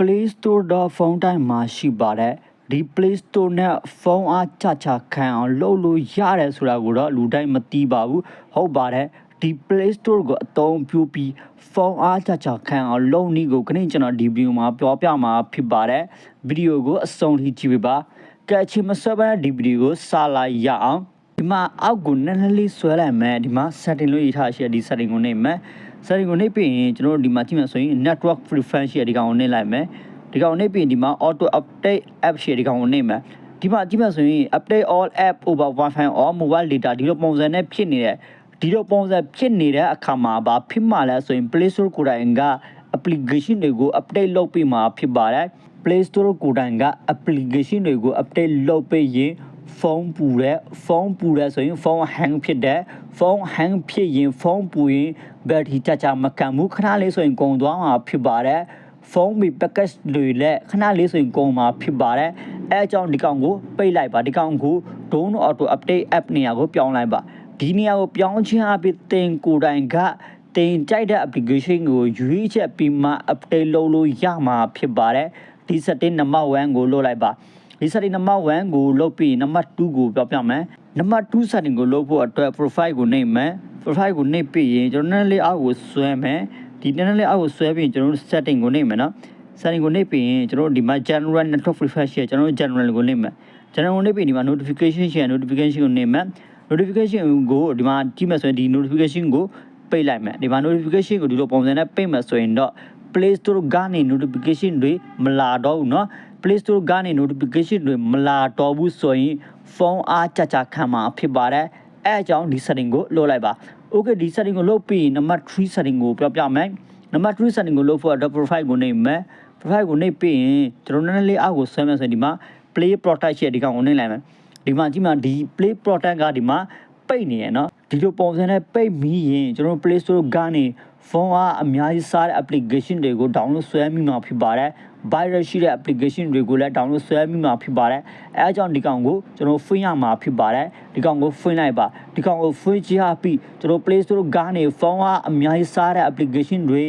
Play Store တော့ဖုန်းတိုင်းမှာရှိပါတယ်ဒီ Play Store နဲ့ဖုန်းအားချချခံအောင်လုပ်လို့ရတယ်ဆိုတာကိုတော့လူတိုင်းမသိပါဘူးဟုတ်ပါတယ်ဒီ Play Store ကိုအသုံးပြုပြီးဖုန်းအားချချခံအောင်လုပ်နည်းကိုခဏကျွန်တော်ဒီဗီဒီယိုမှာပြောပြမှာဖြစ်ပါတယ်ဗီဒီယိုကိုအဆုံးထိကြည့်ပါကဲအချိန်မစဘဲဒီဗီဒီယိုကိုစလိုက်ရအောင်ဒီမှာအောက်ကိုနည်းနည်းလေးဆွဲလိုက်မယ်ဒီမှာ setting လို့ရေးထားရှိတဲ့ဒီ setting ကိုနှိပ်မယ် setting ကိုနှိပ်ပြီးရင်ကျွန်တော်တို့ဒီမှာကြည့်မယ်ဆိုရင် network preference ရှိတဲ့ဒီကောင်ကိုနှိပ်လိုက်မယ်ဒီကောင်နှိပ်ပြီးရင်ဒီမှာ auto update app ရှိတဲ့ဒီကောင်ကိုနှိပ်မယ်ဒီမှာကြည့်မယ်ဆိုရင် update all app over Wi-Fi or mobile data ဒီလိုပုံစံနဲ့ဖြစ်နေတဲ့ဒီလိုပုံစံဖြစ်နေတဲ့အခါမှာဘာဖြစ်မှလဲဆိုရင် Play Store ကိုယ်တိုင်က application တွေကို update လုပ်ပြီးမှဖြစ်ပါတယ် Play Store ကိုယ်တိုင်က application တွေကို update လုပ်ပြီးရင်ဖုန်းပူတဲ့ဆိုရင်ဖုန်း hang ဖြစ်တယ်ဖုန်း hang ဖြစ်ရင်ဖုန်းပူရင် battery ကြမကန်ဘူးခဏလေးဆိုရင်ကုန်သွားမှာဖြစ်ပါတယ်ဖုန်းမီ package တွေလည်းခဏလေးဆိုရင်ကုန်မှာဖြစ်ပါတယ်အဲအကြောင်းဒီကောင်ကိုပိတ်လိုက်ပါဒီကောင်ကို Don't Auto Update app နေရာကိုပြောင်းလိုက်ပါဒီနေရာကိုပြောင်းခြင်းအပြင်တင်ကိုယ်တိုင်ကတင်ကြိုက်တဲ့ application ကိုရွေးချက်ပြီးမှ update လုပ်လို့ရမှာဖြစ်ပါတယ်ဒီ setting number 1ကိုလုပ်လိုက်ပါဒီ setting number 1ကိုလုပ်ပြီး number 2ကိုပြောပြမယ် number 2 setting ကိုလုပ်ဖို့အတွက် profile ကိုနှိပ်မယ် profile ကိုနှိပ်ပြီးရင်ကျွန်တော်နည်းနည်းလေးအောက်ကိုဆွဲမယ်ဒီနည်းနည်းလေးအောက်ကိုဆွဲပြီးကျွန်တော်တို့ setting ကိုနှိပ်မယ်နော် setting ကိုနှိပ်ပြီးရင်ကျွန်တော်တို့ဒီမှာ general network preference ရှိကျွန်တော်တို့ general ကိုနှိပ်မယ် general ကိုနှိပ်ပြီးဒီမှာ notification ရှိ notification ကိုနှိပ်မယ် notification ကိုဒီမှာကြည့်မယ်ဆိုရင်ဒီ notification ကိုပိတ်လိုက်မယ်ဒီမှာ notification ကိုဒီလိုပုံစံနဲ့ပိတ်မယ်ဆိုရင်တော့ Play Store ကနေ notification တွေမလာတော့ဘူးเนาะ Play Store ကနေ notification တွေမလာတော့ဘူးဆိုရင်ဖုန်းအားချခံမှာဖြစ်ပါတယ်အဲအကြောင်းဒီ setting ကိုလုပ်လိုက်ပါ okay ဒီ setting ကိုလုပ်ပြီး number 3 setting ကိုပြောပြမယ် number 3 setting ကိုလုပ်ဖို့အတွက် profile ကိုနှိပ်မယ် profile ကိုနှိပ်ပြီးရင်ကျွန်တော်နည်းနည်းလေးအောက်ကိုဆွဲမယ်ဆိုရင်ဒီမှာ play protect ရှိတဲ့ဒီကောင်ကိုနှိပ်လိုက်မယ်ဒီမှာကြည့်မှာဒီ play protect ကဒီမှာပိတ်နေရเนาะဒီလိုပုံစံနဲ့ပိတ်ပြီးရင်ကျွန်တော် Play Store ကနေဖုန်းအားအများကြီးစားတဲ့ application တွေကို download ဆွဲမိမှာဖြစ်ပါတယ် virus ရှိတဲ့ application တွေကိုလည်း download ဆွဲမိမှာဖြစ်ပါတယ်အဲအကြောင်းဒီကောင်ကိုကျွန်တော်ဖွင့်ရမှာဖြစ်ပါတယ်ဒီကောင်ကိုဖွင့်လိုက်ပါဒီကောင်ကိုဖွင့်ချပြီးကျွန်တော် Play Store ကနေဖုန်းအားအများကြီးစားတဲ့ application တွေ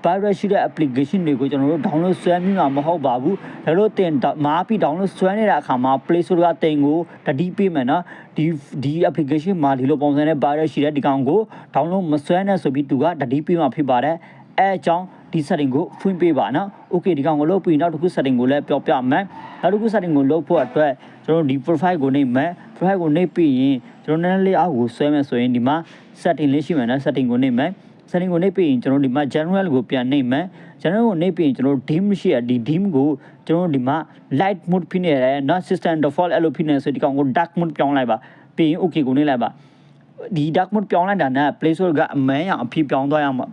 virus ရှိတဲ့ application တွေကိုကျွန်တော်တို့ download ဆွဲမိမှာမဟုတ်ပါဘူးဒါလို့တင်မားပြီး download ဆွဲနေတဲ့အခါမှာ Play Store ကတင်ကိုတတိပေးမယ်နော်ဒီ application မှာဒီလိုပုံစံနဲ့ virus ရှိတဲ့ဒီကောင်ကို download မဆွဲနဲ့ဆိုပြီးသူကတတိပေးမှာဖြစ်ပါတယ်အဲအကြောင်းဒီ setting ကိုဖွင့်ပေးပါနော် okay ဒီကောင်ကိုလုပ်ပြီးနောက်တစ်ခု setting ကိုလည်းပြောပြမယ်နောက်တစ်ခု setting ကိုလုပ်ဖို့အတွက်ကျွန်တော်ဒီ profile ကိုနှိပ်မယ် profile ကိုနှိပ်ပြီးရင်ကျွန်တော်နည်းနည်းလေးအောက်ကိုဆွဲမယ်ဆိုရင်ဒီမှာ setting လေးရှိမယ်နော် setting ကိုနှိပ်မယ် setting ကိုနှိပ်ပြီးရင်ကျွန်တော်ဒီမှာ general ကိုပြန်နှိပ်မယ် general ကိုနှိပ်ပြီးရင်ကျွန်တော် dim ရှိရဒီ dim ကိုကျွန်တော်ဒီမှာ light mode ဖြစ်နေတယ်နော် system default အဲ့လိုဖြစ်နေဆိုဒီကောင်ကို dark mode ပြောင်းလိုက်ပါပြီးရင် okay ကိုနှိပ်လိုက်ပါဒီ dark mode ပြောင်းလိုက်တာနဲ့ Play Store ကအမဲရောင်အဖြစ်ပြောင်းသွားမှာ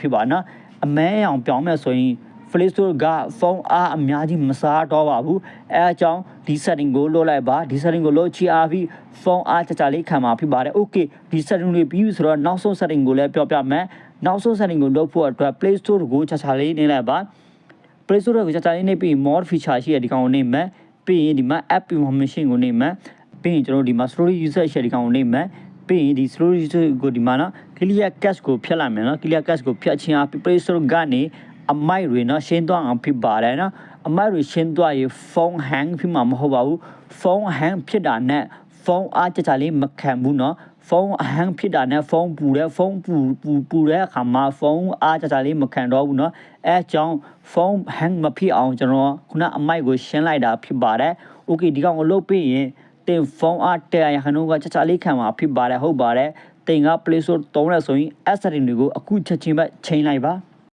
ဖြစ်ပါနော်အမဲရောင်ပြောင်းမဲ့ဆိုရင် Play Store ကဖုန်းအားအများကြီးမစားတော့ပါဘူးအဲအကြောင်းဒီ setting ကိုလုပ်လိုက်ပါဒီ setting ကိုလုပ်ချအားပြီးဖုန်းအားချလေးခံမှာဖြစ်ပါတယ် okay ဒီ setting တွေပြီးပြီဆိုတော့နောက်ဆုံး setting ကိုလည်းပြောပြမယ်နောက်ဆုံး setting ကိုလုပ်ဖို့အတွက် Play Store ကိုချလေးနေလိုက်ပါ Play Store ကိုချလေးနေပြီး more feature ရှိတဲ့ဒီကောင်ကိုနေမယ်ပြီးရင်ဒီမှာ app information ကိုနေမယ်ပြီးရင်ကျွန်တော်ဒီမှာ story user ရှိတဲ့ဒီကောင်ကိုနေမယ်ပြီးရင်ဒီ story user ကိုဒီမှာနော် clear cache ကိုဖျက်လိုက်မယ်နော် clear cache ကိုဖျက်ခြင်းအပြင် Play Store ကနေအမိုက်တွေနော်ရှင်းသွားအောင်ဖြစ်ပါတယ်နော်အမိုက်တွေရှင်းသွားရင်ဖုန်း hang ဖြစ်မှာမဟုတ်ပါဘူးဖုန်း hang ဖြစ်တာနဲ့ဖုန်းအားကြလေးမခံဘူးနော်ဖုန်း hang ဖြစ်တာနဲ့ဖုန်းပူတဲ့အခါမှာဖုန်းအားကြလေးမခံတော့ဘူးနော်အဲကြောင့်ဖုန်း hang မဖြစ်အောင်ကျွန်တော်ခုနအမိုက်ကိုရှင်းလိုက်တာဖြစ်ပါတယ် okay ဒီကောင်ကိုလုပ်ပြီးရင်တင်ဖုန်းအား100ခဏကကြလေးခံမှာဖြစ်ပါတယ်ဟုတ်ပါတယ်တင်က Play Store သုံးရဆိုရင် setting တွေကိုအခုချက်ချင်းပဲချိန်လိုက်ပါ